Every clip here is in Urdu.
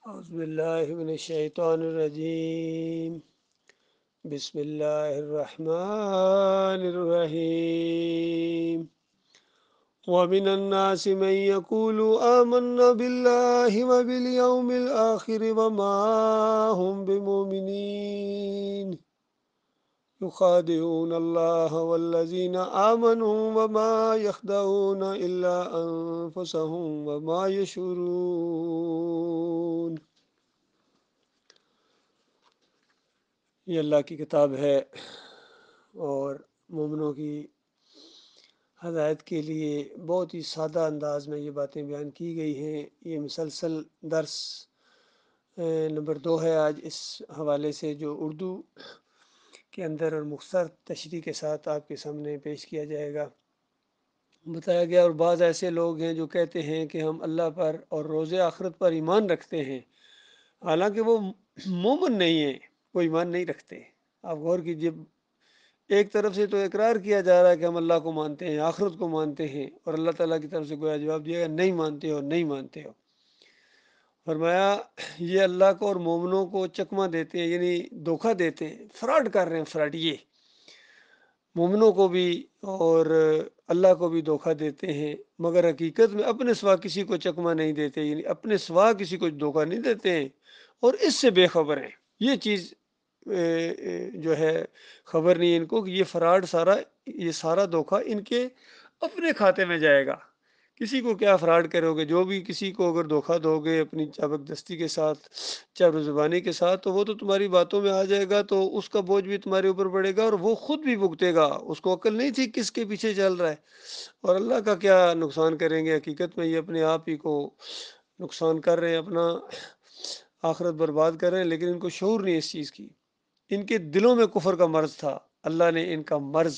اعوذ باللہ من الشیطان الرجیم بسم اللہ الرحمن الرحیم ومن الناس من يقول آمنا بالله وباليوم الآخر وما هم بمؤمنين يخادعون الله والذين آمنوا وما يخدعون إلا أنفسهم وما يشعرون۔ یہ اللہ کی کتاب ہے اور مومنوں کی ہدایت کے لیے بہت ہی سادہ انداز میں یہ باتیں بیان کی گئی ہیں۔ یہ مسلسل درس نمبر 2 ہے آج اس حوالے سے، جو اردو کے اندر اور مختصر تشریح کے ساتھ آپ کے سامنے پیش کیا جائے گا۔ بتایا گیا اور بعض ایسے لوگ ہیں جو کہتے ہیں کہ ہم اللہ پر اور روز آخرت پر ایمان رکھتے ہیں، حالانکہ وہ مومن نہیں ہیں، وہ ایمان نہیں رکھتے۔ آپ غور کیجیے، ایک طرف سے تو اقرار کیا جا رہا ہے کہ ہم اللہ کو مانتے ہیں، آخرت کو مانتے ہیں، اور اللہ تعالیٰ کی طرف سے گویا جواب دیا گیا نہیں مانتے ہو، نہیں مانتے ہو۔ فرمایا یہ اللہ کو اور مومنوں کو چکمہ دیتے ہیں، یعنی دھوکہ دیتے ہیں، فراڈ کر رہے ہیں، فراڈ یہ مومنوں کو بھی اور اللہ کو بھی دھوکہ دیتے ہیں، مگر حقیقت میں اپنے سوا کسی کو چکمہ نہیں دیتے، یعنی اپنے سوا کسی کو دھوکہ نہیں دیتے ہیں اور اس سے بے خبر ہیں۔ یہ چیز جو ہے خبر نہیں ان کو کہ یہ فراڈ یہ سارا دھوکہ ان کے اپنے کھاتے میں جائے گا۔ کسی کو کیا فراڈ کرو گے؟ جو بھی کسی کو اگر دھوکہ دو گے اپنی چابک دستی کے ساتھ، چابک زبانی کے ساتھ، تو وہ تو تمہاری باتوں میں آ جائے گا، تو اس کا بوجھ بھی تمہارے اوپر پڑے گا اور وہ خود بھی بھگتے گا۔ اس کو عقل نہیں تھی کس کے پیچھے چل رہا ہے، اور اللہ کا کیا نقصان کریں گے؟ حقیقت میں یہ اپنے آپ ہی کو نقصان کر رہے ہیں، اپنا آخرت برباد کر رہے ہیں، لیکن ان کو شعور نہیں اس چیز کی۔ ان کے دلوں میں کفر کا مرض تھا، اللہ نے ان کا مرض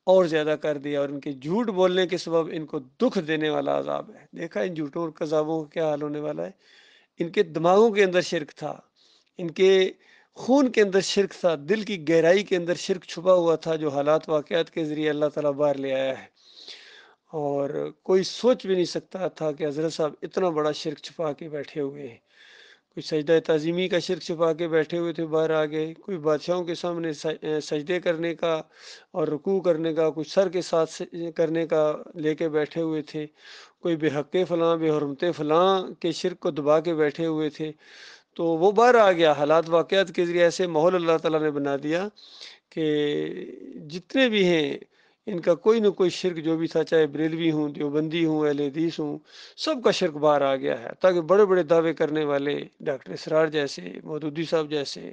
اور زیادہ کر دیا، اور ان کے جھوٹ بولنے کے سبب ان کو دکھ دینے والا عذاب ہے۔ دیکھا ان جھوٹوں اور کذابوں کا کیا حال ہونے والا ہے۔ ان کے دماغوں کے اندر شرک تھا، ان کے خون کے اندر شرک تھا، دل کی گہرائی کے اندر شرک چھپا ہوا تھا، جو حالات واقعات کے ذریعے اللہ تعالیٰ باہر لے آیا ہے۔ اور کوئی سوچ بھی نہیں سکتا تھا کہ حضرت صاحب اتنا بڑا شرک چھپا کے بیٹھے ہوئے ہیں۔ کوئی سجدہ تعظیمی کا شرک چھپا کے بیٹھے ہوئے تھے، باہر آ گئے۔ کوئی بادشاہوں کے سامنے سجدے کرنے کا اور رکوع کرنے کا، کچھ سر کے ساتھ کرنے کا لے کے بیٹھے ہوئے تھے۔ کوئی بے حق فلاں، بے حرمت فلاں کے شرک کو دبا کے بیٹھے ہوئے تھے، تو وہ باہر آ گیا۔ حالات واقعات کے ذریعے ایسے ماحول اللہ تعالیٰ نے بنا دیا کہ جتنے بھی ہیں ان کا کوئی نہ کوئی شرک جو بھی تھا، چاہے بریلوی ہوں، دیوبندی ہوں، اہل حدیث ہوں، سب کا شرک باہر آ گیا ہے، تاکہ بڑے بڑے دعوے کرنے والے ڈاکٹر اسرار جیسے، مودودی صاحب جیسے،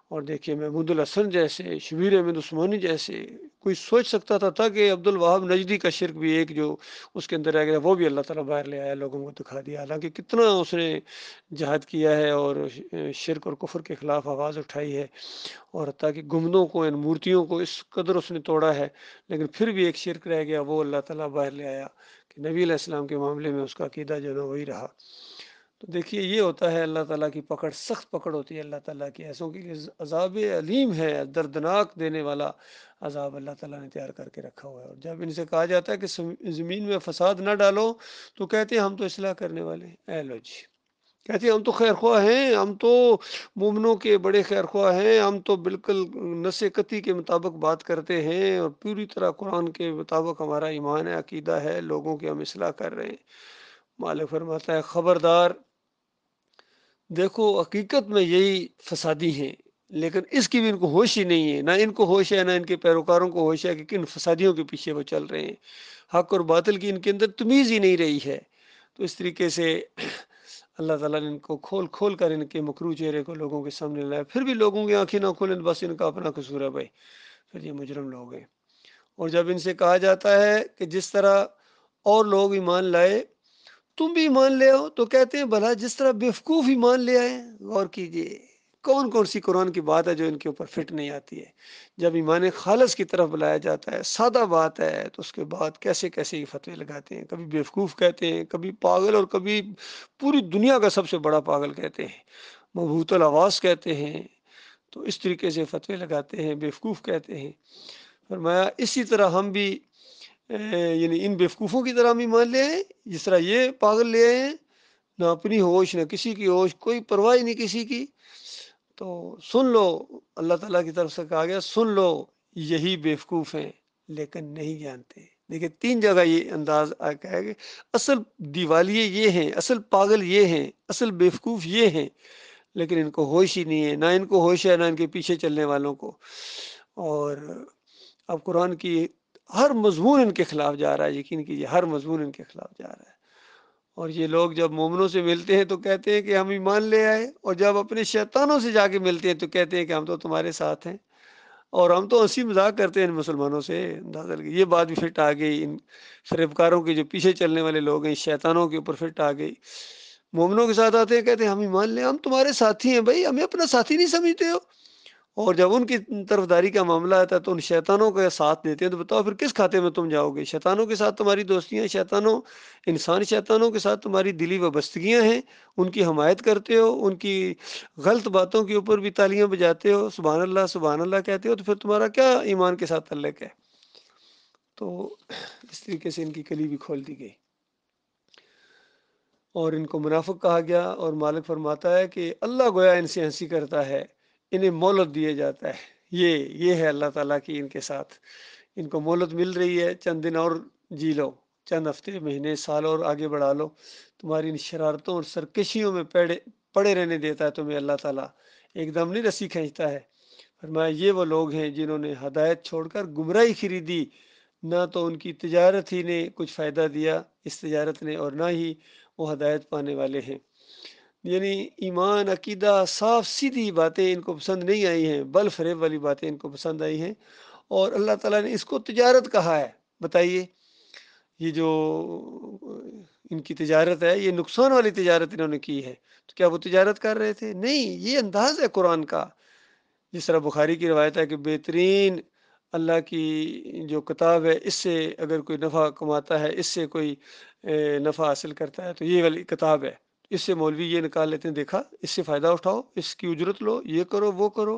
اور دیکھیے محمود الحسن جیسے، شبیر احمد عثمانی جیسے، کوئی سوچ سکتا تھا کہ عبد الوہاب نجدی کا شرک بھی ایک جو اس کے اندر آ گیا، وہ بھی اللہ تعالیٰ باہر لے آیا، لوگوں کو دکھا دیا۔ حالانکہ کتنا اس نے جہاد کیا ہے اور شرک اور کفر کے خلاف آواز اٹھائی ہے، اور حتیٰ کہ گنبدوں کو، ان مورتیوں کو اس قدر اس نے توڑا ہے، لیکن پھر بھی ایک شرک رہ گیا، وہ اللہ تعالیٰ باہر لے آیا کہ نبی علیہ السلام کے معاملے میں اس کا عقیدہ جو ہے وہی رہا۔ تو دیکھیے یہ ہوتا ہے اللہ تعالیٰ کی پکڑ، سخت پکڑ ہوتی ہے اللہ تعالیٰ کی، ایسوں کے لیے عذاب علیم ہے، دردناک دینے والا عذاب اللہ تعالیٰ نے تیار کر کے رکھا ہوا ہے۔ اور جب ان سے کہا جاتا ہے کہ زمین میں فساد نہ ڈالو، تو کہتے ہیں ہم تو اصلاح کرنے والے ہیں۔ اے لو جی، کہتے ہیں ہم تو خیر خواہ ہیں، ہم تو مومنوں کے بڑے خیر خواہ ہیں، ہم تو بالکل نص قطعی کے مطابق بات کرتے ہیں، اور پوری طرح قرآن کے مطابق ہمارا ایمان ہے، عقیدہ ہے، لوگوں کی ہم اصلاح کر رہے ہیں۔ مالک فرماتا ہے خبردار، دیکھو حقیقت میں یہی فسادی ہیں، لیکن اس کی بھی ان کو ہوش ہی نہیں ہے، نہ ان کو ہوش ہے، نہ ان کے پیروکاروں کو ہوش ہے کہ کن فسادیوں کے پیچھے وہ چل رہے ہیں۔ حق اور باطل کی ان کے اندر تمیز ہی نہیں رہی ہے۔ تو اس طریقے سے اللہ تعالیٰ نے ان کو کھول کھول کر ان کے مکروہ چہرے کو لوگوں کے سامنے لایا، پھر بھی لوگوں کی آنکھیں نہ کھولیں، بس ان کا اپنا قصور ہے بھائی، پھر یہ مجرم لوگ ہیں۔ اور جب ان سے کہا جاتا ہے کہ جس طرح اور لوگ ایمان لائے تم بھی ایمان لے آؤ، تو کہتے ہیں بھلا جس طرح بیوقوف ایمان لے آئے۔ غور کیجئے کون کون سی قرآن کی بات ہے جو ان کے اوپر فٹ نہیں آتی ہے۔ جب ایمان خالص کی طرف بلایا جاتا ہے، سادہ بات ہے، تو اس کے بعد کیسے کیسے یہ فتوے لگاتے ہیں، کبھی بیوقوف کہتے ہیں، کبھی پاگل، اور کبھی پوری دنیا کا سب سے بڑا پاگل کہتے ہیں، مبہوت الحواس کہتے ہیں۔ تو اس طریقے سے فتوے لگاتے ہیں، بیوقوف کہتے ہیں۔ فرمایا اسی طرح ہم بھی یعنی ان بیوقوفوں کی طرح ہم ایمان لے آئے، جس طرح یہ پاگل لے آئے ہیں، نہ اپنی ہوش نہ کسی کی ہوش، کوئی پرواہ ہی نہیں کسی کی. تو سن لو، اللہ تعالیٰ کی طرف سے کہا گیا سن لو، یہی بیوقوف ہیں لیکن نہیں جانتے. دیکھیں 3 جگہ یہ انداز کہا کہ اصل دیوالیے یہ ہیں، اصل پاگل یہ ہیں، اصل بیوقوف یہ ہیں، لیکن ان کو ہوش ہی نہیں ہے، نہ ان کو ہوش ہے نہ ان کے پیچھے چلنے والوں کو. اور اب قرآن کی ہر مضمون ان کے خلاف جا رہا ہے، یقین کیجیے ہر مضمون ان کے خلاف جا رہا ہے. اور یہ لوگ جب مومنوں سے ملتے ہیں تو کہتے ہیں کہ ہم ایمان لے آئے، اور جب اپنے شیطانوں سے جا کے ملتے ہیں تو کہتے ہیں کہ ہم تو تمہارے ساتھ ہیں. اور ہم تو ہنسی مذاق کرتے ہیں ان مسلمانوں سے. یہ بات بھی فٹ آ گئی ان فریبکاروں کے جو پیچھے چلنے والے لوگ ہیں، شیطانوں کے اوپر فٹ آ گئی. مومنوں کے ساتھ آتے ہیں کہتے ہیں ہم ایمان لیں، ہم تمہارے ساتھی ہیں. بھائی ہمیں اپنا ساتھی نہیں سمجھتے ہو؟ اور جب ان کی طرفداری کا معاملہ آتا ہے تو ان شیطانوں کا ساتھ دیتے ہیں. تو بتاؤ پھر کس کھاتے میں تم جاؤ گے؟ شیطانوں کے ساتھ تمہاری دوستیاں، شیطانوں انسان شیطانوں کے ساتھ تمہاری دلی وابستگیاں ہیں، ان کی حمایت کرتے ہو، ان کی غلط باتوں کے اوپر بھی تالیاں بجاتے ہو، سبحان اللہ سبحان اللہ کہتے ہو، تو پھر تمہارا کیا ایمان کے ساتھ تعلق ہے؟ تو اس طریقے سے ان کی کلی بھی کھول دی گئی اور ان کو منافق کہا گیا. اور مالک فرماتا ہے کہ اللہ گویا ان سے ہنسی کرتا ہے، انہیں مہلت دیا جاتا ہے. یہ ہے اللہ تعالیٰ کی ان کے ساتھ. ان کو مہلت مل رہی ہے، چند دن اور جی لو، چند ہفتے مہینے سال اور آگے بڑھا لو. تمہاری ان شرارتوں اور سرکشیوں میں پڑے رہنے دیتا ہے تمہیں اللہ تعالیٰ، ایک دم نہیں رسی کھینچتا ہے. فرمایا یہ وہ لوگ ہیں جنہوں نے ہدایت چھوڑ کر گمراہی خریدی، نہ تو ان کی تجارت ہی نے کچھ فائدہ دیا اس تجارت نے، اور نہ ہی وہ ہدایت پانے والے ہیں. یعنی ایمان عقیدہ صاف سیدھی باتیں ان کو پسند نہیں آئی ہیں، بل فریب والی باتیں ان کو پسند آئی ہیں. اور اللہ تعالیٰ نے اس کو تجارت کہا ہے. بتائیے یہ جو ان کی تجارت ہے، یہ نقصان والی تجارت انہوں نے کی ہے. تو کیا وہ تجارت کر رہے تھے؟ نہیں، یہ انداز ہے قرآن کا. جس طرح بخاری کی روایت ہے کہ بہترین اللہ کی جو کتاب ہے، اس سے اگر کوئی نفع کماتا ہے، اس سے کوئی نفع حاصل کرتا ہے تو یہ والی کتاب ہے. اس سے مولوی یہ نکال لیتے ہیں، دیکھا اس سے فائدہ اٹھاؤ، اس کی اجرت لو، یہ کرو وہ کرو.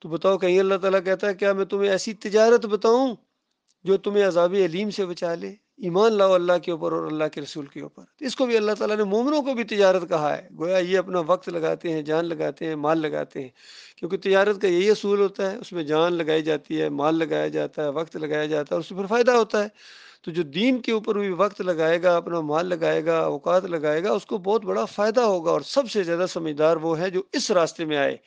تو بتاؤ کہیں اللہ تعالیٰ کہتا ہے کیا میں تمہیں ایسی تجارت بتاؤں جو تمہیں عذاب علیم سے بچا لے؟ ایمان لاؤ اللہ کے اوپر اور اللہ کے رسول کے اوپر. اس کو بھی اللہ تعالیٰ نے مومنوں کو بھی تجارت کہا ہے. گویا یہ اپنا وقت لگاتے ہیں، جان لگاتے ہیں، مال لگاتے ہیں، کیونکہ تجارت کا یہی اصول ہوتا ہے، اس میں جان لگائی جاتی ہے، مال لگایا جاتا ہے، وقت لگایا جاتا ہے، اس سے پھر فائدہ ہوتا ہے. تو جو دین کے اوپر بھی وقت لگائے گا، اپنا مال لگائے گا، اوقات لگائے گا، اس کو بہت بڑا فائدہ ہوگا. اور سب سے زیادہ سمجھدار وہ ہے جو اس راستے میں آئے.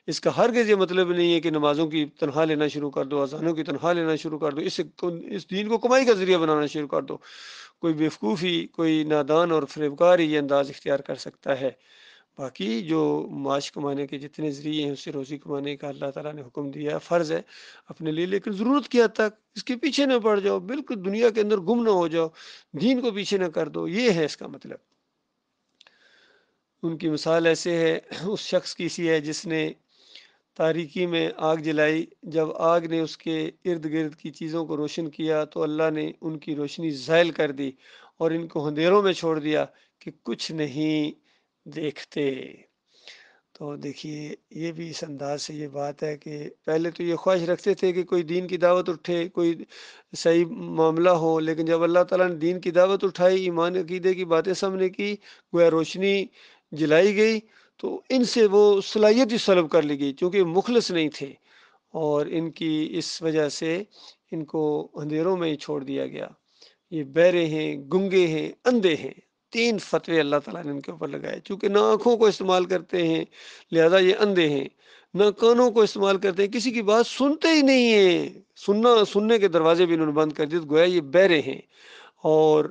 اس کا ہرگز یہ مطلب نہیں ہے کہ نمازوں کی تنخواہ لینا شروع کر دو، اذانوں کی تنخواہ لینا شروع کر دو، اس دین کو کمائی کا ذریعہ بنانا شروع کر دو. کوئی بیوقوفی، کوئی نادان اور فریبکار ہی یہ انداز اختیار کر سکتا ہے. باقی جو معاش کمانے کے جتنے ذریعے ہیں، اس سے روزی کمانے کا اللہ تعالیٰ نے حکم دیا، فرض ہے اپنے لیے، لیکن ضرورت کی حد تک اس کے پیچھے نہ پڑ جاؤ، بالکل دنیا کے اندر گم نہ ہو جاؤ، دین کو پیچھے نہ کر دو. یہ ہے اس کا مطلب. ان کی مثال ایسے ہے، اس شخص کی سی ہے جس نے تاریکی میں آگ جلائی. جب آگ نے اس کے ارد گرد کی چیزوں کو روشن کیا تو اللہ نے ان کی روشنی زائل کر دی اور ان کو اندھیروں میں چھوڑ دیا کہ کچھ نہیں دیکھتے. تو دیکھیے یہ بھی اس انداز سے یہ بات ہے کہ پہلے تو یہ خواہش رکھتے تھے کہ کوئی دین کی دعوت اٹھے، کوئی صحیح معاملہ ہو، لیکن جب اللہ تعالیٰ نے دین کی دعوت اٹھائی، ایمان عقیدے کی باتیں سامنے کی، گویا روشنی جلائی گئی، تو ان سے وہ صلاحیت ہی سلب کر لی گئی کیونکہ مخلص نہیں تھے. اور ان کی اس وجہ سے ان کو اندھیروں میں ہی چھوڑ دیا گیا. یہ بہرے ہیں، گنگے ہیں، اندھے ہیں. 3 فتوے اللہ تعالیٰ نے ان کے اوپر لگائے. چونکہ نہ آنکھوں کو استعمال کرتے ہیں لہذا یہ اندھے ہیں، نہ کانوں کو استعمال کرتے ہیں، کسی کی بات سنتے ہی نہیں ہیں، سننے کے دروازے بھی انہوں نے بند کر دیے. گویا یہ بہرے ہیں اور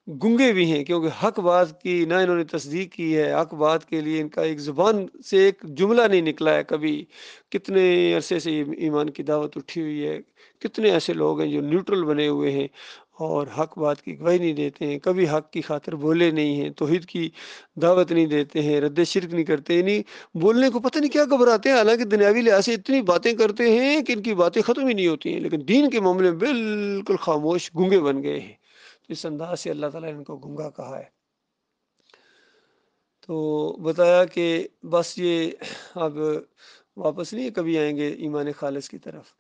گنگے بھی ہیں، کیونکہ حق بات کی نہ انہوں نے تصدیق کی ہے. حق بات کے لیے ان کا ایک زبان سے ایک جملہ نہیں نکلا ہے کبھی. کتنے عرصے سے ایمان کی دعوت اٹھی ہوئی ہے، کتنے ایسے لوگ ہیں جو نیوٹرل بنے ہوئے ہیں اور حق بات کی گواہی نہیں دیتے ہیں، کبھی حق کی خاطر بولے نہیں ہیں، توحید کی دعوت نہیں دیتے ہیں، رد شرک نہیں کرتے. نہیں بولنے کو پتہ نہیں کیا گھبراتے ہیں، حالانکہ دنیاوی لحاظ سے اتنی باتیں کرتے ہیں کہ ان کی باتیں ختم ہی نہیں ہوتی ہیں، لیکن دین کے معاملے میں بالکل خاموش گنگے بن گئے ہیں. اس انداز سے اللہ تعالیٰ نے ان کو گنگا کہا ہے. تو بتایا کہ بس یہ اب واپس نہیں کبھی آئیں گے ایمان خالص کی طرف.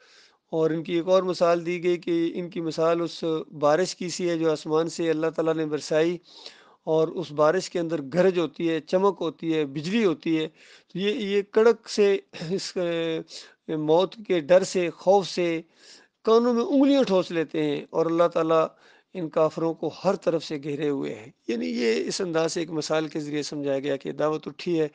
اور ان کی ایک اور مثال دی گئی کہ ان کی مثال اس بارش کی سی ہے جو آسمان سے اللہ تعالیٰ نے برسائی اور اس بارش کے اندر گرج ہوتی ہے، چمک ہوتی ہے، بجلی ہوتی ہے، تو یہ کڑک سے اس موت کے ڈر سے، خوف سے کانوں میں انگلیاں ٹھوس لیتے ہیں، اور اللہ تعالیٰ ان کافروں کو ہر طرف سے گھیرے ہوئے ہیں۔ یعنی یہ اس انداز سے ایک مثال کے ذریعے سمجھایا گیا کہ دعوت اٹھی ہے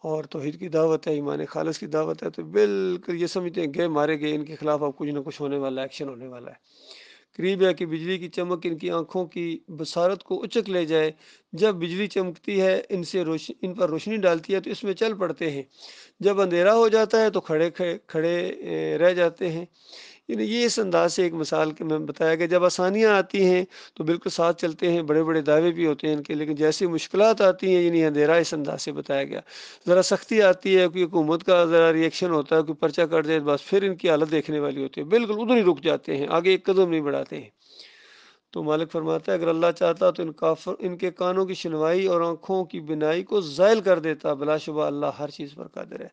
اور توحید کی دعوت ہے، ایمان خالص کی دعوت ہے، تو بالکل یہ سمجھتے ہیں گئے مارے گئے، ان کے خلاف اب کچھ نہ کچھ ہونے والا ہے، ایکشن ہونے والا ہے۔ قریب ہے کہ بجلی کی چمک ان کی آنکھوں کی بصارت کو اچک لے جائے۔ جب بجلی چمکتی ہے، ان پر روشنی ڈالتی ہے تو اس میں چل پڑتے ہیں، جب اندھیرا ہو جاتا ہے تو کھڑے کھڑے رہ جاتے ہیں۔ یعنی یہ اس انداز سے ایک مثال کے میں بتایا کہ جب آسانیاں آتی ہیں تو بالکل ساتھ چلتے ہیں، بڑے بڑے دعوے بھی ہوتے ہیں ان کے، لیکن جیسی مشکلات آتی ہیں، یعنی اندھیرا اس انداز سے بتایا گیا۔ ذرا سختی آتی ہے، کوئی حکومت کا ذرا ریئیکشن ہوتا ہے، کوئی پرچہ کٹ جائے، بس پھر ان کی حالت دیکھنے والی ہوتی ہے، بالکل ادھر ہی رک جاتے ہیں، آگے ایک قدم نہیں بڑھاتے ہیں۔ تو مالک فرماتا ہے اگر اللہ چاہتا تو ان کے کانوں کی سنوائی اور آنکھوں کی بینائی کو زائل کر دیتا، بلا شبہ اللہ ہر چیز پر قادر ہے۔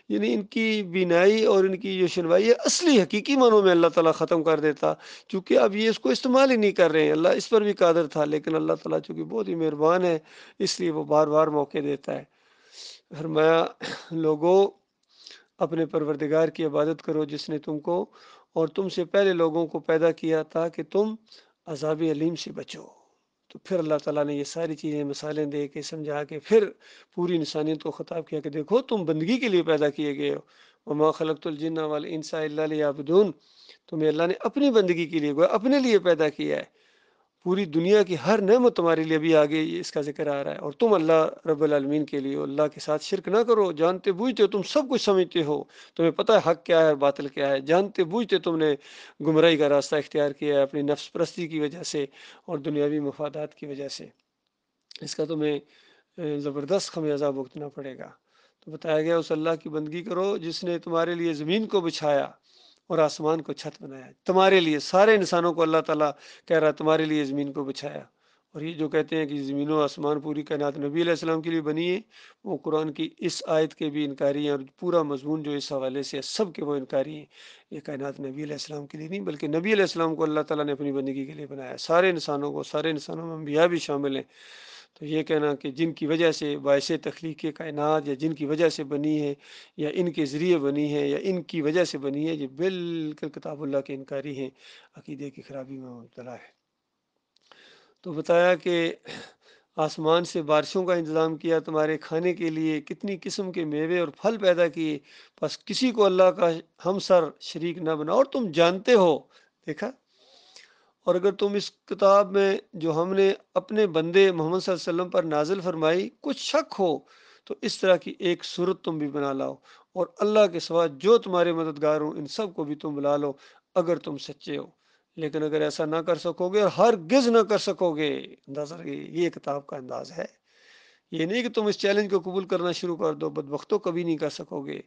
یعنی ان کی بینائی اور ان کی جو سنوائی ہے اصلی حقیقی معنوں میں اللہ تعالیٰ ختم کر دیتا، چونکہ اب یہ اس کو استعمال ہی نہیں کر رہے ہیں۔ اللہ اس پر بھی قادر تھا، لیکن اللہ تعالیٰ چونکہ بہت ہی مہربان ہے، اس لیے وہ بار بار موقع دیتا ہے۔ فرمایا لوگوں اپنے پروردگار کی عبادت کرو جس نے تم کو اور تم سے پہلے لوگوں کو پیدا کیا تاکہ تم عذاب علیم سے بچو۔ تو پھر اللہ تعالیٰ نے یہ ساری چیزیں مثالیں دے کے سمجھا کے پھر پوری انسانیت کو خطاب کیا کہ دیکھو تم بندگی کے لیے پیدا کیے گئے ہو، وما خلقت الجن والانس الا لیعبدون، تمہیں اللہ نے اپنی بندگی کے لیے، اپنے لیے پیدا کیا ہے۔ پوری دنیا کی ہر نعمت تمہارے لیے بھی آگے اس کا ذکر آ رہا ہے، اور تم اللہ رب العالمین کے لیے اللہ کے ساتھ شرک نہ کرو، جانتے بوجھتے ہو تم سب کچھ سمجھتے ہو، تمہیں پتہ ہے حق کیا ہے اور باطل کیا ہے، جانتے بوجھتے تم نے گمراہی کا راستہ اختیار کیا ہے اپنی نفس پرستی کی وجہ سے اور دنیاوی مفادات کی وجہ سے، اس کا تمہیں زبردست خمیازہ بھگتنا پڑے گا۔ تو بتایا گیا اس اللہ کی بندگی کرو جس نے تمہارے لیے زمین کو بچھایا اور آسمان کو چھت بنایا، تمہارے لیے، سارے انسانوں کو اللہ تعالیٰ کہہ رہا تمہارے لیے زمین کو بچھایا۔ اور یہ جو کہتے ہیں کہ زمین و آسمان پوری کائنات نبی علیہ السلام کے لیے بنی ہے، وہ قرآن کی اس آیت کے بھی انکاری ہیں، اور پورا مضمون جو اس حوالے سے سب کے وہ انکاری ہیں۔ یہ کائنات نبی علیہ السلام کے لیے نہیں بلکہ نبی علیہ السلام کو اللہ تعالیٰ نے اپنی بندگی کے لیے بنایا، سارے انسانوں کو، سارے انسانوں میں انبیاء بھی شامل ہیں۔ تو یہ کہنا کہ جن کی وجہ سے باعث تخلیق کائنات یا جن کی وجہ سے بنی ہے یا ان کے ذریعے بنی ہے یا ان کی وجہ سے بنی ہے، یہ بالکل کتاب اللہ کے انکاری ہیں، عقیدے کی خرابی میں مبتلا ہے۔ تو بتایا کہ آسمان سے بارشوں کا انتظام کیا تمہارے کھانے کے لیے، کتنی قسم کے میوے اور پھل پیدا کیے، بس کسی کو اللہ کا ہمسر شریک نہ بنا، اور تم جانتے ہو، دیکھا، اور اگر تم اس کتاب میں جو ہم نے اپنے بندے محمد صلی اللہ علیہ وسلم پر نازل فرمائی کچھ شک ہو تو اس طرح کی ایک صورت تم بھی بنا لاؤ، اور اللہ کے سوا جو تمہارے مددگار ہوں ان سب کو بھی تم بلا لو اگر تم سچے ہو۔ لیکن اگر ایسا نہ کر سکو گے اور ہرگز نہ کر سکو گے، اندازہ رکھیے یہ کتاب کا انداز ہے، یہ نہیں کہ تم اس چیلنج کو قبول کرنا شروع کر دو، بدبختوں کبھی نہیں کر سکو گے،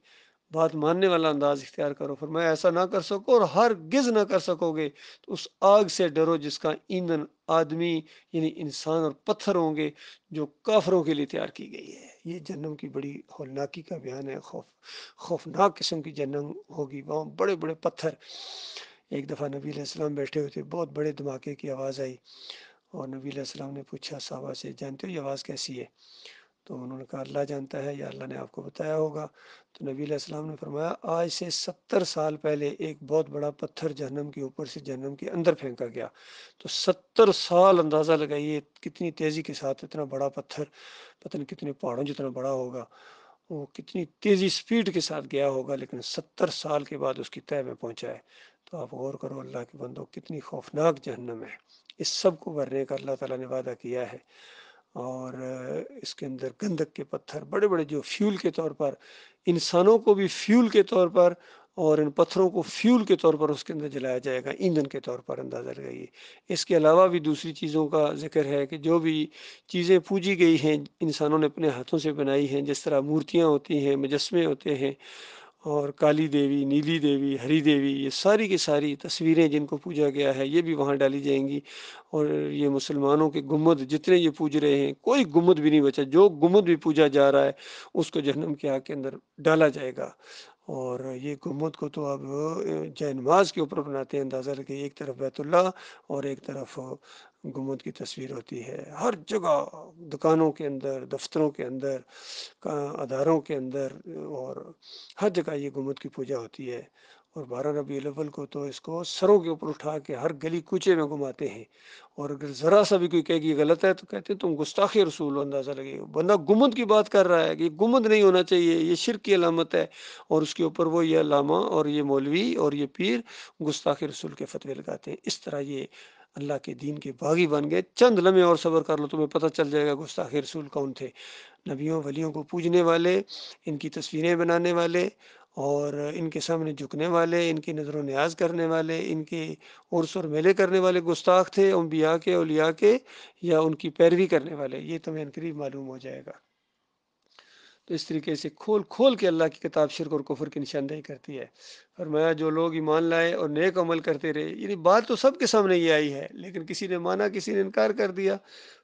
بات ماننے والا انداز اختیار کرو۔ فرمایا ایسا نہ کر سکو اور ہرگز نہ کر سکو گے تو اس آگ سے ڈرو جس کا ایندھن آدمی یعنی انسان اور پتھر ہوں گے، جو کافروں کے لیے تیار کی گئی ہے۔ یہ جہنم کی بڑی ہولناکی کا بیان ہے، خوفناک قسم کی جہنم ہوگی، وہاں بڑے بڑے پتھر۔ ایک دفعہ نبی علیہ السلام بیٹھے ہوئے تھے، بہت بڑے دھماکے کی آواز آئی، اور نبی علیہ السلام نے پوچھا صحابہ سے جانتے ہو یہ آواز کیسی ہے؟ تو انہوں نے کہا اللہ جانتا ہے یا اللہ نے آپ کو بتایا ہوگا۔ تو نبی علیہ السلام نے فرمایا آج سے 70 سال پہلے ایک بہت بڑا پتھر جہنم کے اوپر سے جہنم کے اندر پھینکا گیا۔ تو 70 سال اندازہ لگائیے کتنی تیزی کے ساتھ اتنا بڑا پتھر، پتہ نہیں کتنے پہاڑوں جتنا بڑا ہوگا، وہ کتنی تیزی سپیڈ کے ساتھ گیا ہوگا، لیکن 70 سال کے بعد اس کی تہہ میں پہنچا ہے۔ تو آپ غور کرو اللہ کے بندوں کتنی خوفناک جہنم ہے، اس سب کو بھرنے کا اللہ تعالیٰ نے وعدہ کیا ہے۔ اور اس کے اندر گندک کے پتھر بڑے بڑے جو فیول کے طور پر انسانوں کو بھی فیول کے طور پر اور ان پتھروں کو فیول کے طور پر اس کے اندر جلایا جائے گا، ایندھن کے طور پر، اندازہ لگائیے۔ اس کے علاوہ بھی دوسری چیزوں کا ذکر ہے کہ جو بھی چیزیں پوجی گئی ہیں انسانوں نے اپنے ہاتھوں سے بنائی ہیں، جس طرح مورتیاں ہوتی ہیں، مجسمے ہوتے ہیں، اور کالی دیوی، نیلی دیوی، ہری دیوی، یہ ساری کی ساری تصویریں جن کو پوجا گیا ہے یہ بھی وہاں ڈالی جائیں گی۔ اور یہ مسلمانوں کے گنبد جتنے یہ پوج رہے ہیں کوئی گنبد بھی نہیں بچا، جو گنبد بھی پوجا جا رہا ہے اس کو جہنم کی آگ کے اندر ڈالا جائے گا۔ اور یہ گنبد کو تو اب جائے نماز کے اوپر بناتے ہیں، اندازہ لگے ایک طرف بیت اللہ اور ایک طرف گنبد کی تصویر ہوتی ہے ہر جگہ، دکانوں کے اندر، دفتروں کے اندر، اداروں کے اندر، اور ہر جگہ یہ گنبد کی پوجا ہوتی ہے۔ اور 12 ربیع الاول کو تو اس کو سروں کے اوپر اٹھا کے ہر گلی کوچے میں گھماتے ہیں، اور اگر ذرا سا بھی کوئی کہے کہ یہ غلط ہے تو کہتے ہیں تم گستاخ رسول ہو، اندازہ لگے گا بندہ گنبد کی بات کر رہا ہے کہ یہ گنبد نہیں ہونا چاہیے، یہ شرک کی علامت ہے، اور اس کے اوپر وہ یہ علامہ اور یہ مولوی اور یہ پیر گستاخ رسول کے فتوے لگاتے ہیں۔ اس طرح یہ اللہ کے دین کے باغی بن گئے۔ چند لمحے اور صبر کر لو، تمہیں پتہ چل جائے گا گستاخ رسول کون تھے۔ نبیوں ولیوں کو پوجنے والے، ان کی تصویریں بنانے والے، اور ان کے سامنے جھکنے والے، ان کی نظر و نیاز کرنے والے، ان کے عرس اور میلے کرنے والے گستاخ تھے، انبیاء کے، اولیاء کے، یا ان کی پیروی کرنے والے۔ یہ تمہیں عنقریب معلوم ہو جائے گا۔ تو اس طریقے سے کھول کھول کے اللہ کی کتاب شرک اور کفر کی نشاندہی کرتی ہے۔ فرمایا جو لوگ ایمان لائے اور نیک عمل کرتے رہے، یعنی بات تو سب کے سامنے یہ آئی ہے، لیکن کسی نے مانا، کسی نے انکار کر دیا۔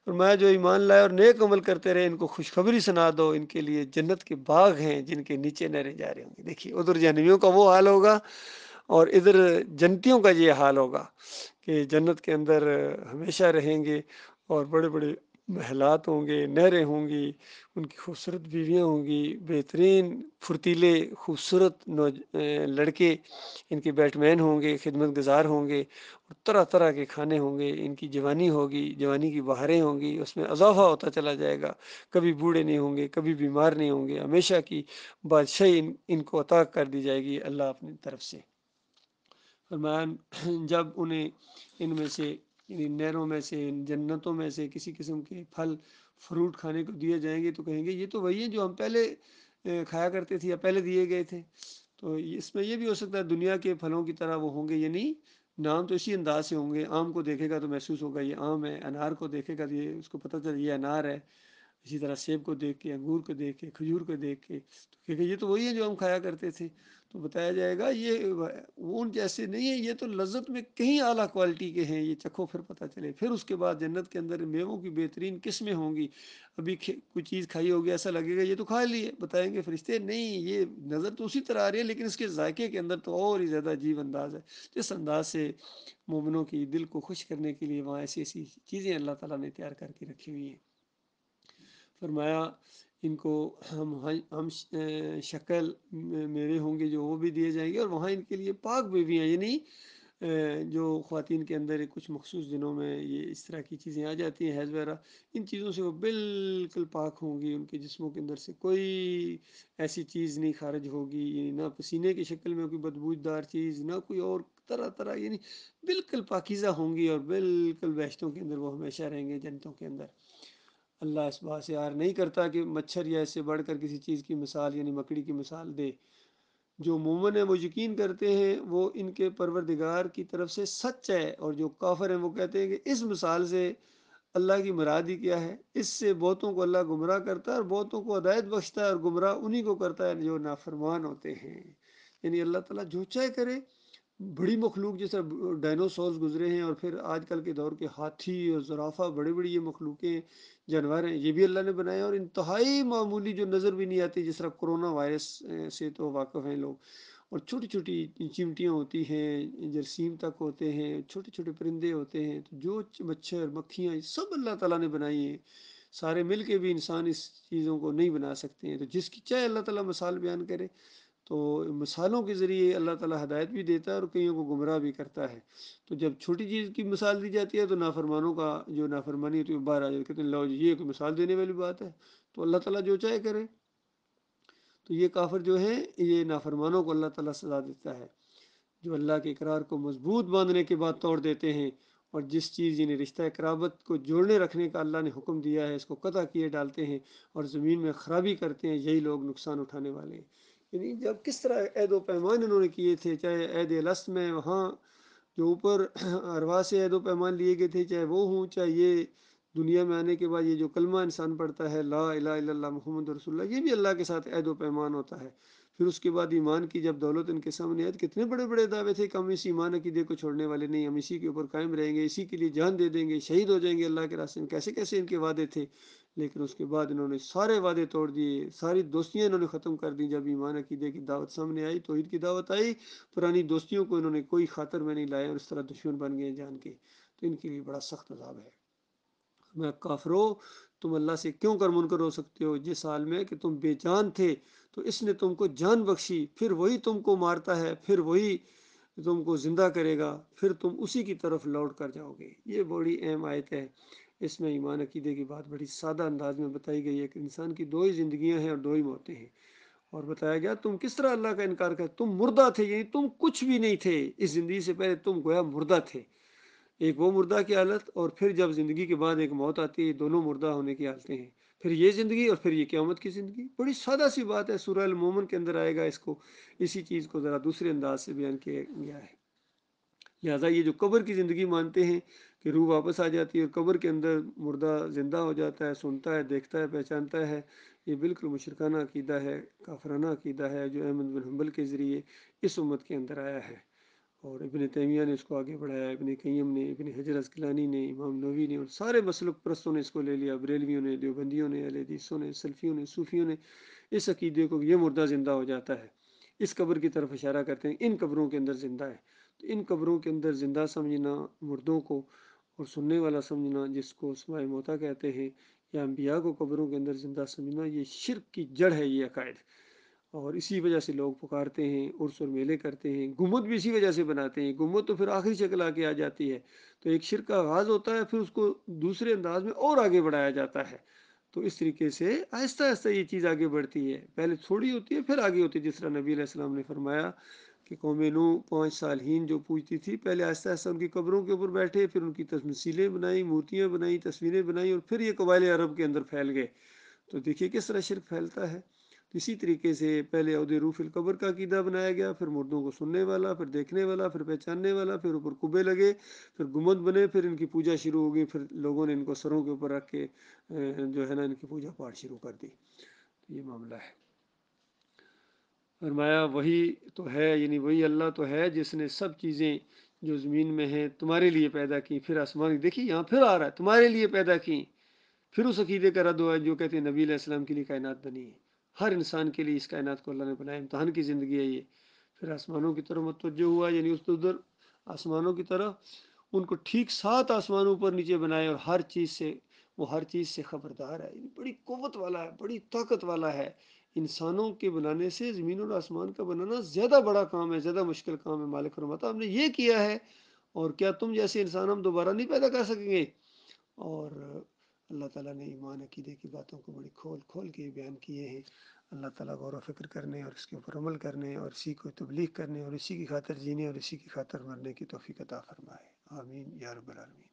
فرمایا جو ایمان لائے اور نیک عمل کرتے رہے، ان کو خوشخبری سنا دو، ان کے لیے جنت کے باغ ہیں جن کے نیچے نہریں جاری ہوں گی۔ دیکھیے ادھر جہنمیوں کا وہ حال ہوگا اور ادھر جنتیوں کا یہ حال ہوگا کہ جنت کے اندر ہمیشہ رہیں گے، اور بڑے بڑے محلات ہوں گے، نہریں ہوں گی، ان کی خوبصورت بیویاں ہوں گی، بہترین پھرتیلے خوبصورت لڑکے ان کے بیٹ مین ہوں گے، خدمت گزار ہوں گے، اور طرح طرح کے کھانے ہوں گے، ان کی جوانی ہوگی، جوانی کی بہاریں ہوں گی، اس میں اضافہ ہوتا چلا جائے گا، کبھی بوڑھے نہیں ہوں گے، کبھی بیمار نہیں ہوں گے، ہمیشہ کی بادشاہی ان کو عطا کر دی جائے گی اللہ اپنی طرف سے۔ فرمایا جب انہیں ان میں سے، یعنی نہروں میں سے، جنتوں میں سے کسی قسم کے پھل فروٹ کھانے کو دیے جائیں گے تو کہیں گے یہ تو وہی ہیں جو ہم پہلے کھایا کرتے تھے یا پہلے دیے گئے تھے۔ تو اس میں یہ بھی ہو سکتا ہے دنیا کے پھلوں کی طرح وہ ہوں گے، یعنی نام تو اسی انداز سے ہوں گے۔ آم کو دیکھے گا تو محسوس ہوگا یہ آم ہے، انار کو دیکھے گا تو یہ اس کو پتہ چل یہ انار ہے، اسی طرح سیب کو دیکھ کے، انگور کو دیکھ کے، کھجور کو دیکھ کے تو کہے یہ تو وہی ہے جو ہم کھایا کرتے تھے۔ تو بتایا جائے گا یہ اون جیسے نہیں ہے، یہ تو لذت میں کہیں اعلیٰ کوالٹی کے ہیں، یہ چکھو پھر پتہ چلے۔ پھر اس کے بعد جنت کے اندر میووں کی بہترین قسمیں ہوں گی۔ ابھی کوئی چیز کھائی ہوگی ایسا لگے گا یہ تو کھا لی ہے، بتائیں گے فرشتے نہیں یہ نظر تو اسی طرح آ رہی ہے لیکن اس کے ذائقے کے اندر تو اور ہی زیادہ عجیب انداز ہے۔ جس انداز سے مومنوں کی دل کو خوش کرنے کے لیے وہاں ایسی ایسی چیزیں اللہ تعالیٰ نے تیار کر کے رکھی ہوئی ہیں۔ فرمایا ان کو ہم شکل میرے ہوں گے جو وہ بھی دیے جائیں گے، اور وہاں ان کے لیے پاک بیویاں، یعنی جو خواتین کے اندر کچھ مخصوص دنوں میں یہ اس طرح کی چیزیں آ جاتی ہیں حیض وغیرہ، ان چیزوں سے وہ بالکل پاک ہوں گی، ان کے جسموں کے اندر سے کوئی ایسی چیز نہیں خارج ہوگی، یعنی نہ پسینے کی شکل میں کوئی بدبودار چیز، نہ کوئی اور طرح طرح، یعنی بالکل پاکیزہ ہوں گی، اور بالکل بہشتوں کے اندر وہ ہمیشہ رہیں گے، جنتوں کے اندر۔ اللہ اس بات سے یار نہیں کرتا کہ مچھر یا اس سے بڑھ کر کسی چیز کی مثال یعنی مکڑی کی مثال دے۔ جو مومن ہے وہ یقین کرتے ہیں وہ ان کے پروردگار کی طرف سے سچ ہے، اور جو کافر ہیں وہ کہتے ہیں کہ اس مثال سے اللہ کی مراد ہی کیا ہے، اس سے بہتوں کو اللہ گمراہ کرتا ہے اور بہتوں کو ہدایت بخشتا ہے، اور گمراہ انہی کو کرتا ہے جو نافرمان ہوتے ہیں۔ یعنی اللہ تعالیٰ جو چاہے کرے۔ بڑی مخلوق جیسے ڈائنوسورز گزرے ہیں، اور پھر آج کل کے دور کے ہاتھی اور زرافہ، بڑی بڑی یہ مخلوقیں، جانور ہیں، یہ بھی اللہ نے بنایا، اور انتہائی معمولی جو نظر بھی نہیں آتی، جس طرح کرونا وائرس سے تو واقف ہیں لوگ، اور چھوٹی چھوٹی چمٹیاں ہوتی ہیں، جرسیم تک ہوتے ہیں، چھوٹے چھوٹے پرندے ہوتے ہیں، تو جو مچھر مکھیاں یہ سب اللہ تعالیٰ نے بنائی ہیں۔ سارے مل کے بھی انسان اس چیزوں کو نہیں بنا سکتے ہیں، تو جس کی چاہے اللہ تعالیٰ مثال بیان کرے، تو مثالوں کے ذریعے اللہ تعالیٰ ہدایت بھی دیتا ہے اور کئیوں کو گمراہ بھی کرتا ہے۔ تو جب چھوٹی چیز کی مثال دی جاتی ہے تو نافرمانوں کا جو نافرمانی ہوتی ہے وہ باہر آ جاتی ہے، کہتے ہیں لو جی یہ کوئی مثال دینے والی بات ہے، تو اللہ تعالیٰ جو چاہے کرے۔ تو یہ کافر جو ہیں یہ نافرمانوں کو اللہ تعالیٰ سزا دیتا ہے، جو اللہ کے اقرار کو مضبوط باندھنے کے بعد توڑ دیتے ہیں، اور جس چیز یعنی رشتہ قرابت کو جوڑنے رکھنے کا اللہ نے حکم دیا ہے اس کو قطع کیے ڈالتے ہیں، اور زمین میں خرابی کرتے ہیں، یہی لوگ نقصان اٹھانے والے ہیں۔ یعنی جب کس طرح عہد و پیمان انہوں نے کیے تھے، چاہے عہد الست میں وہاں جو اوپر ارواح سے عہد و پیمان لیے گئے تھے، چاہے وہ ہوں، چاہے یہ دنیا میں آنے کے بعد یہ جو کلمہ انسان پڑھتا ہے لا الہ الا اللہ محمد رسول اللہ، یہ بھی اللہ کے ساتھ عہد و پیمان ہوتا ہے۔ پھر اس کے بعد ایمان کی جب دولت ان کے سامنے آئی، کتنے بڑے بڑے دعوے تھے کہ ہم اس ایمان عقیدے کو چھوڑنے والے نہیں، ہم اسی کے اوپر قائم رہیں گے، اسی کے لیے جان دے دیں گے، شہید ہو جائیں گے اللہ کے راستے میں، کیسے کیسے ان کے وعدے تھے۔ لیکن اس کے بعد انہوں نے سارے وعدے توڑ دیے، ساری دوستیاں انہوں نے ختم کر دی۔ جب ایمان عقیدے کی دعوت سامنے آئی، توحید کی دعوت آئی، پرانی دوستیوں کو انہوں نے کوئی خاطر میں نہیں لایا، اور اس طرح دشمن بن گئے جان کے۔ تو ان کے لیے بڑا سخت عذاب ہے۔ میں کافرو تم اللہ سے کیوں کر منکر ہو سکتے ہو جس حال میں کہ تم بے جان تھے تو اس نے تم کو جان بخشی، پھر وہی تم کو مارتا ہے، پھر وہی تم کو زندہ کرے گا، پھر تم اسی کی طرف لوٹ کر جاؤ گے۔ یہ بڑی اہم آیت ہے۔ اس میں ایمان عقیدے کی بات بڑی سادہ انداز میں بتائی گئی ہے کہ انسان کی دو ہی زندگیاں ہیں اور دو ہی موتیں ہیں، اور بتایا گیا تم کس طرح اللہ کا انکار کر، تم مردہ تھے، یعنی تم کچھ بھی نہیں تھے اس زندگی سے پہلے، تم گویا مردہ تھے۔ ایک وہ مردہ کی حالت، اور پھر جب زندگی کے بعد ایک موت آتی ہے، دونوں مردہ ہونے کی حالتیں ہیں، پھر یہ زندگی اور پھر یہ قیامت کی زندگی۔ بڑی سادہ سی بات ہے، سورہ المومن کے اندر آئے گا اس کو، اسی چیز کو ذرا دوسرے انداز سے بیان کیا گیا ہے۔ لہٰذا یہ جو قبر کی زندگی مانتے ہیں کہ روح واپس آ جاتی ہے اور قبر کے اندر مردہ زندہ ہو جاتا ہے، سنتا ہے، دیکھتا ہے، پہچانتا ہے، یہ بالکل مشرکانہ عقیدہ ہے، کافرانہ عقیدہ ہے جو احمد بن حنبل کے ذریعے اس امت کے اندر آیا ہے، اور ابن تیمیہ نے اس کو آگے بڑھایا، ابن قیم نے، ابن حجر عسقلانی نے، امام نووی نے، اور سارے مسلک پرستوں نے اس کو لے لیا، بریلویوں نے، دیوبندیوں نے، اہل حدیثوں نے، سلفیوں نے، صوفیوں نے، اس عقیدے کو یہ مردہ زندہ ہو جاتا ہے، اس قبر کی طرف اشارہ کرتے ہیں، ان قبروں کے اندر زندہ ہے۔ تو ان قبروں کے اندر زندہ سمجھنا مردوں کو، اور سننے والا سمجھنا جس کو سماع موتا کہتے ہیں، یا انبیاء کو قبروں کے اندر زندہ سمجھنا، یہ شرک کی جڑ ہے یہ عقائد، اور اسی وجہ سے لوگ پکارتے ہیں، عرس اور میلے کرتے ہیں، گنبد بھی اسی وجہ سے بناتے ہیں، گنبد تو پھر آخری شکل آ کے آ جاتی ہے، تو ایک شرک کا آغاز ہوتا ہے، پھر اس کو دوسرے انداز میں اور آگے بڑھایا جاتا ہے، تو اس طریقے سے آہستہ آہستہ یہ چیز آگے بڑھتی ہے، پہلے تھوڑی ہوتی ہے پھر آگے ہوتی ہے، جس طرح نبی علیہ السلام نے فرمایا کہ قوم نوح 5 سال ہین جو پوجتی تھی، پہلے آہستہ آہستہ ان کی قبروں کے اوپر بیٹھے، پھر ان کی تمثیلیں بنائیں، مورتیاں بنائیں، تصویریں بنائیں، اور پھر یہ قبائل عرب کے اندر پھیل گئے۔ تو دیکھیے کس طرح شرک پھیلتا ہے۔ تو اسی طریقے سے پہلے عود روح فی القبر کا عقیدہ بنایا گیا، پھر مردوں کو سننے والا، پھر دیکھنے والا، پھر پہچاننے والا، پھر اوپر کبے لگے، پھر گنبد بنے، پھر ان کی پوجا شروع ہو گئی، پھر لوگوں نے ان کو سروں کے اوپر رکھ کے جو ہے نا ان کی پوجا پاٹ شروع کر دی۔ تو یہ معاملہ ہے۔ فرمایا وہی تو ہے، یعنی وہی اللہ تو ہے جس نے سب چیزیں جو زمین میں ہیں تمہارے لیے پیدا کی، پھر آسمان دیکھیے یہاں پھر آ رہا ہے تمہارے لیے پیدا کی، پھر اس عقیدے کا رد ہوا جو کہتے ہیں نبی علیہ السلام کے لیے کائنات بنی ہے، ہر انسان کے لیے اس کائنات کو اللہ نے بنایا، امتحان کی زندگی ہے یہ۔ پھر آسمانوں کی طرف متوجہ ہوا، یعنی اس ادھر آسمانوں کی طرف، ان کو ٹھیک 7 آسمانوں پر نیچے بنائے، اور ہر چیز سے وہ ہر چیز سے خبردار ہے، بڑی قوت والا ہے، بڑی طاقت والا ہے۔ انسانوں کے بنانے سے زمین اور آسمان کا بنانا زیادہ بڑا کام ہے، زیادہ مشکل کام ہے۔ مالک فرماتا ہم نے یہ کیا ہے، اور کیا تم جیسے انسان ہم دوبارہ نہیں پیدا کر سکیں گے؟ اور اللہ تعالیٰ نے ایمان عقیدے کی باتوں کو بڑی کھول کھول کے بیان کیے ہیں۔ اللہ تعالیٰ غور و فکر کرنے اور اس کے اوپر عمل کرنے اور اسی کو تبلیغ کرنے اور اسی کی خاطر جینے اور اسی کی خاطر مرنے کی توفیق عطا فرمائے، آمین یا رب العالمین۔